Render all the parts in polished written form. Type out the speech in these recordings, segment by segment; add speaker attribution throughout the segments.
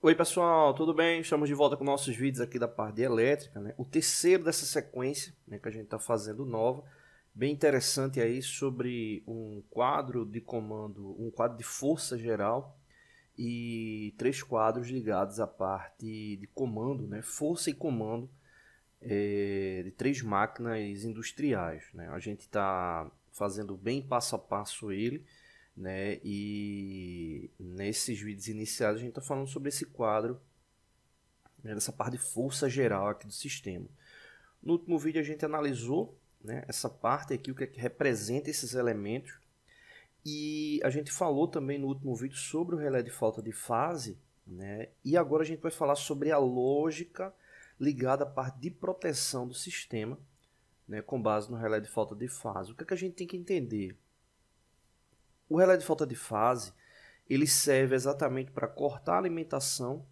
Speaker 1: Oi pessoal, tudo bem? Estamos de volta com nossos vídeos aqui da parte de elétrica, né? O terceiro dessa sequência, né, que a gente está fazendo nova, bem interessante aí sobre um quadro de comando, um quadro de força geral e três quadros ligados à parte de comando, né? Força e comando de três máquinas industriais, né? A gente está fazendo bem passo a passo ele, né? E nesses vídeos iniciais a gente está falando sobre esse quadro, né, dessa parte de força geral aqui do sistema. No último vídeo a gente analisou, né, essa parte aqui, o que é que representa esses elementos, e a gente falou também no último vídeo sobre o relé de falta de fase, né, e agora a gente vai falar sobre a lógica ligada à parte de proteção do sistema, né, com base no relé de falta de fase. O que é que a gente tem que entender? O relé de falta de fase, ele serve exatamente para cortar a alimentação,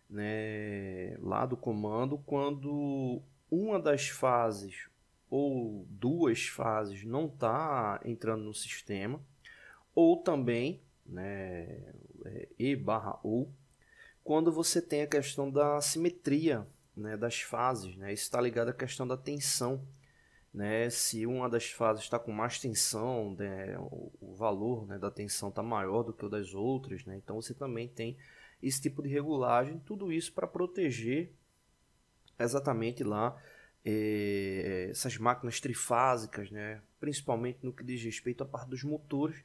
Speaker 1: né, lá do comando quando uma das fases ou duas fases não está entrando no sistema, ou também, né, E/ou, quando você tem a questão da simetria, né, das fases, né, isso está ligado à questão da tensão. Né, se uma das fases está com mais tensão, né, o valor, né, da tensão está maior do que o das outras, né, então você também tem esse tipo de regulagem, tudo isso para proteger exatamente lá essas máquinas trifásicas, né, principalmente no que diz respeito à parte dos motores,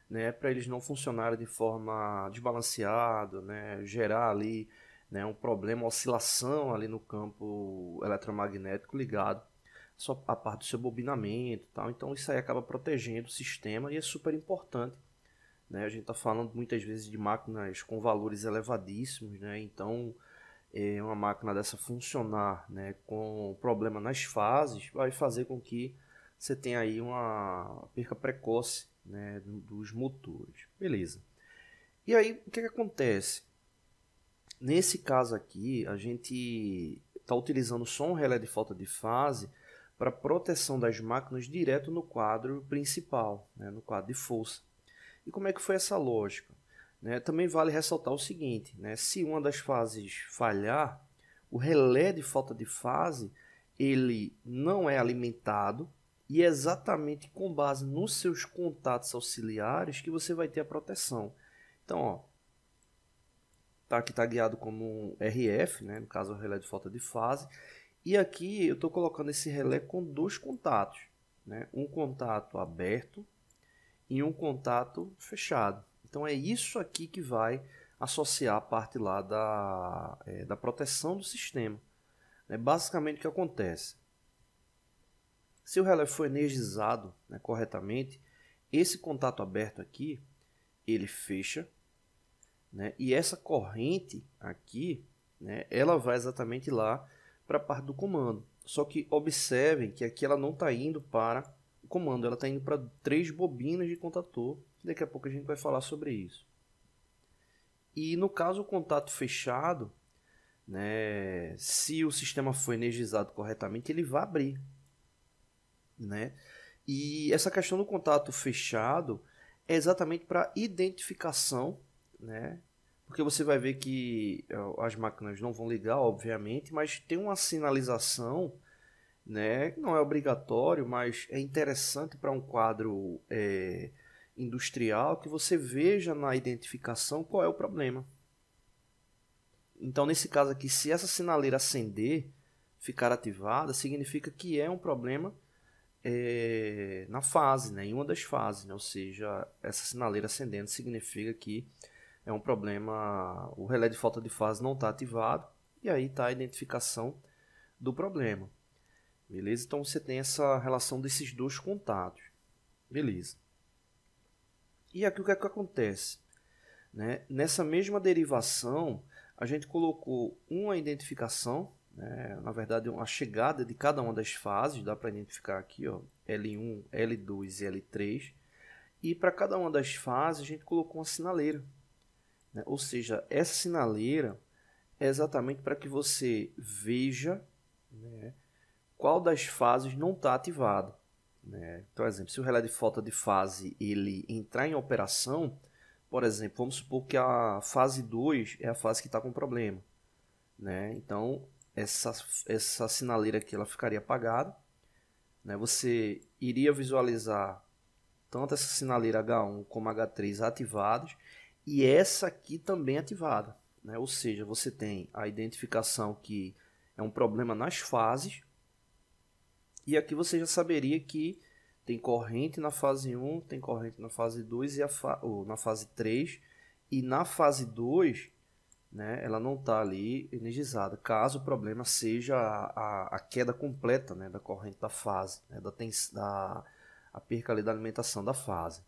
Speaker 1: né, para eles não funcionarem de forma desbalanceada, né, gerar ali, né, um problema, uma oscilação ali no campo eletromagnético ligado só a parte do seu bobinamento e tal. Então isso aí acaba protegendo o sistema e é super importante, né? A gente está falando muitas vezes de máquinas com valores elevadíssimos, né? Então uma máquina dessa funcionar, né, com problema nas fases vai fazer com que você tenha aí uma perca precoce, né, dos motores. Beleza. E aí o que acontece? Nesse caso aqui a gente está utilizando só um relé de falta de fase para proteção das máquinas direto no quadro principal, né, no quadro de força. E como é que foi essa lógica? Né, também vale ressaltar o seguinte, né, se uma das fases falhar, o relé de falta de fase ele não é alimentado e é exatamente com base nos seus contatos auxiliares que você vai ter a proteção. Então, ó, aqui está guiado como um RF, né, no caso o relé de falta de fase. E aqui eu estou colocando esse relé com dois contatos, né? Um contato aberto e um contato fechado. Então é isso aqui que vai associar a parte lá da proteção do sistema. Né? Basicamente o que acontece? Se o relé for energizado, né, corretamente, esse contato aberto aqui, ele fecha, né? E essa corrente aqui, né, ela vai exatamente lá para a parte do comando. Só que observem que aqui ela não está indo para o comando, ela está indo para três bobinas de contator. Daqui a pouco a gente vai falar sobre isso. E no caso o contato fechado, né, se o sistema for energizado corretamente, ele vai abrir, né? E essa questão do contato fechado é exatamente para identificação, né? Porque você vai ver que as máquinas não vão ligar, obviamente, mas tem uma sinalização, né? Que não é obrigatório, mas é interessante para um quadro industrial que você veja na identificação qual é o problema. Então, nesse caso aqui, se essa sinaleira acender, ficar ativada, significa que é um problema na fase, né? Em uma das fases, né? Ou seja, essa sinaleira acendendo significa que é um problema, o relé de falta de fase não está ativado, e aí está a identificação do problema. Beleza? Então você tem essa relação desses dois contatos. Beleza. E aqui o que é que acontece? Né? Nessa mesma derivação, a gente colocou uma identificação, né? Na verdade, a chegada de cada uma das fases, dá para identificar aqui, ó, L1, L2 e L3. E para cada uma das fases, a gente colocou uma sinaleira. Né? Ou seja, essa sinaleira é exatamente para que você veja, né, qual das fases não está ativado. Né? Por exemplo, se o relé de falta de fase ele entrar em operação, Por exemplo, vamos supor que a fase 2 é a fase que está com problema, né? Então, essa sinaleira aqui ela ficaria apagada, né? Você iria visualizar tanto essa sinaleira H1 como H3 ativados e essa aqui também ativada, né? Ou seja, você tem a identificação que é um problema nas fases e aqui você já saberia que tem corrente na fase 1, tem corrente na fase 2 e na fase 3 e na fase 2, né, ela não está ali energizada, caso o problema seja a queda completa, né, da corrente da fase, né, a perca ali da alimentação da fase.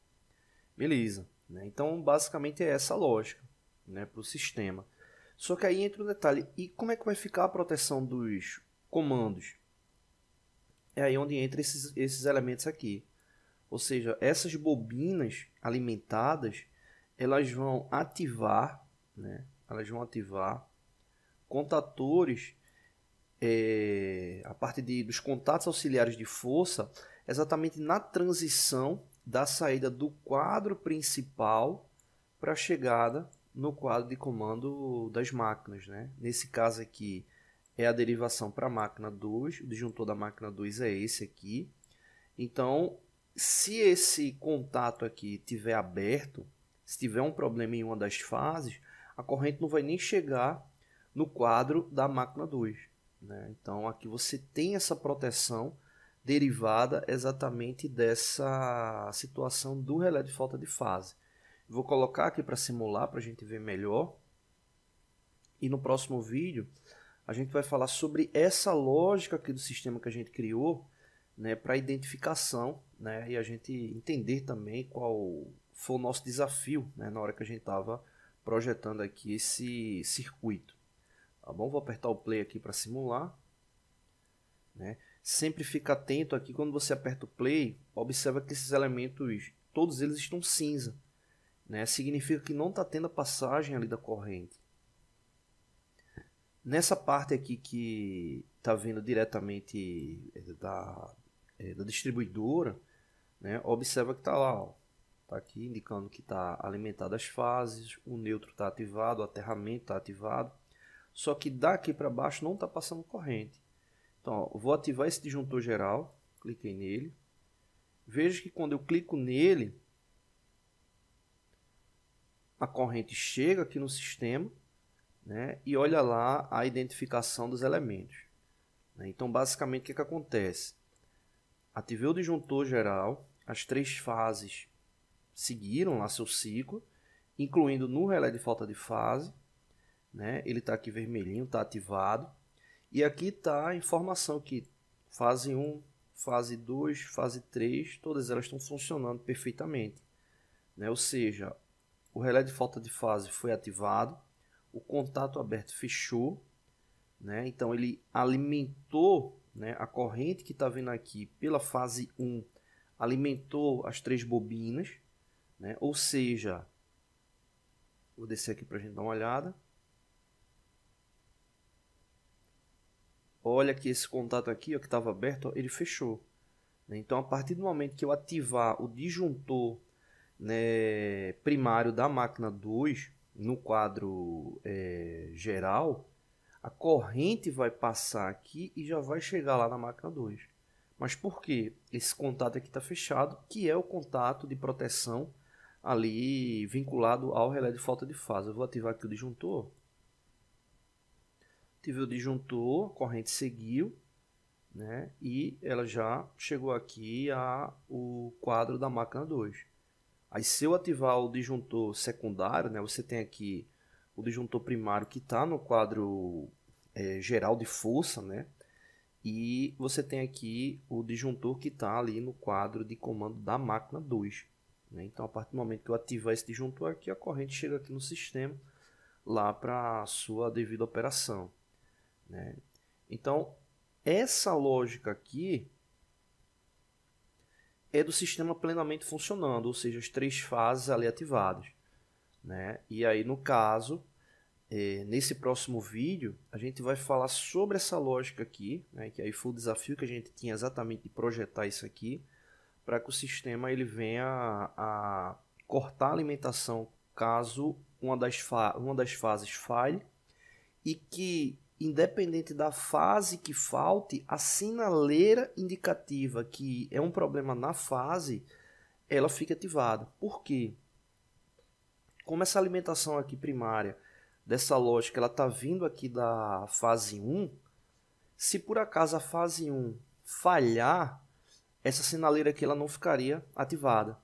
Speaker 1: Beleza, né? Então basicamente é essa a lógica, né, para o sistema. Só que aí entra o detalhe, e como é que vai ficar a proteção dos comandos? É aí onde entra esses elementos aqui. Ou seja, essas bobinas alimentadas, elas vão ativar, né? Elas vão ativar contatores a partir dos contatos auxiliares de força, exatamente na transição da saída do quadro principal para a chegada no quadro de comando das máquinas, né? Nesse caso aqui é a derivação para a máquina 2, o disjuntor da máquina 2 é esse aqui. Então, se esse contato aqui tiver aberto, se tiver um problema em uma das fases, a corrente não vai nem chegar no quadro da máquina 2, né? Então, aqui você tem essa proteção derivada exatamente dessa situação do relé de falta de fase. Vou colocar aqui para simular, para a gente ver melhor. E no próximo vídeo, a gente vai falar sobre essa lógica aqui do sistema que a gente criou, né, para identificação, né, e a gente entender também qual foi o nosso desafio, né, na hora que a gente estava projetando aqui esse circuito. Tá bom? Vou apertar o play aqui para simular, né? Sempre fica atento aqui quando você aperta o play, observa que esses elementos, todos eles estão cinza, né? Significa que não está tendo a passagem ali da corrente. Nessa parte aqui que está vindo diretamente da distribuidora, né, observa que está lá, está aqui indicando que está alimentado as fases, o neutro está ativado, o aterramento está ativado, só que daqui para baixo não está passando corrente. Então, ó, vou ativar esse disjuntor geral, cliquei nele, veja que quando eu clico nele, a corrente chega aqui no sistema, né, e olha lá a identificação dos elementos, né? Então, basicamente, o que acontece? Ativei o disjuntor geral, as três fases seguiram lá seu ciclo, incluindo no relé de falta de fase, né? Ele está aqui vermelhinho, está ativado, e aqui está a informação que fase 1, fase 2, fase 3, todas elas estão funcionando perfeitamente, né? Ou seja, o relé de falta de fase foi ativado, o contato aberto fechou, né? Então ele alimentou, né, a corrente que está vindo aqui pela fase 1, alimentou as três bobinas, né? Ou seja, vou descer aqui para a gente dar uma olhada. Olha que esse contato aqui, ó, que estava aberto, ó, ele fechou, né? Então a partir do momento que eu ativar o disjuntor, né, primário da máquina 2 no quadro geral, a corrente vai passar aqui e já vai chegar lá na máquina 2. Mas por quê? Esse contato aqui está fechado, que é o contato de proteção ali vinculado ao relé de falta de fase. Eu vou ativar aqui o disjuntor. Ativei o disjuntor, a corrente seguiu, né, e ela já chegou aqui o quadro da máquina 2. Aí se eu ativar o disjuntor secundário, né, você tem aqui o disjuntor primário que está no quadro geral de força, né, e você tem aqui o disjuntor que está ali no quadro de comando da máquina 2. Né? Então a partir do momento que eu ativar esse disjuntor aqui, a corrente chega aqui no sistema lá para a sua devida operação. Né? Então essa lógica aqui é do sistema plenamente funcionando, ou seja, as três fases ali ativadas, né? E aí, no caso, nesse próximo vídeo, a gente vai falar sobre essa lógica aqui, né? Que aí foi o desafio que a gente tinha exatamente de projetar isso aqui, para que o sistema ele venha a cortar a alimentação caso uma das fases falhe e que, independente da fase que falte, a sinaleira indicativa que é um problema na fase, ela fica ativada. Por quê? Como essa alimentação aqui primária dessa lógica, ela está vindo aqui da fase 1, se por acaso a fase 1 falhar, essa sinaleira aqui ela não ficaria ativada,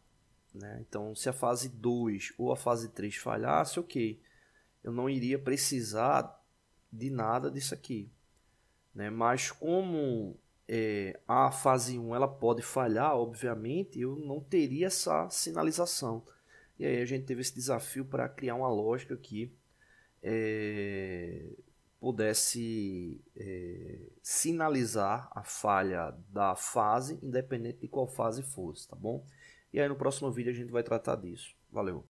Speaker 1: né? Então, se a fase 2 ou a fase 3 falhasse, ok, eu não iria precisar de nada disso aqui, né? Mas como a fase 1 ela pode falhar, obviamente, eu não teria essa sinalização. E aí a gente teve esse desafio para criar uma lógica que pudesse sinalizar a falha da fase, independente de qual fase fosse, tá bom? E aí no próximo vídeo a gente vai tratar disso. Valeu!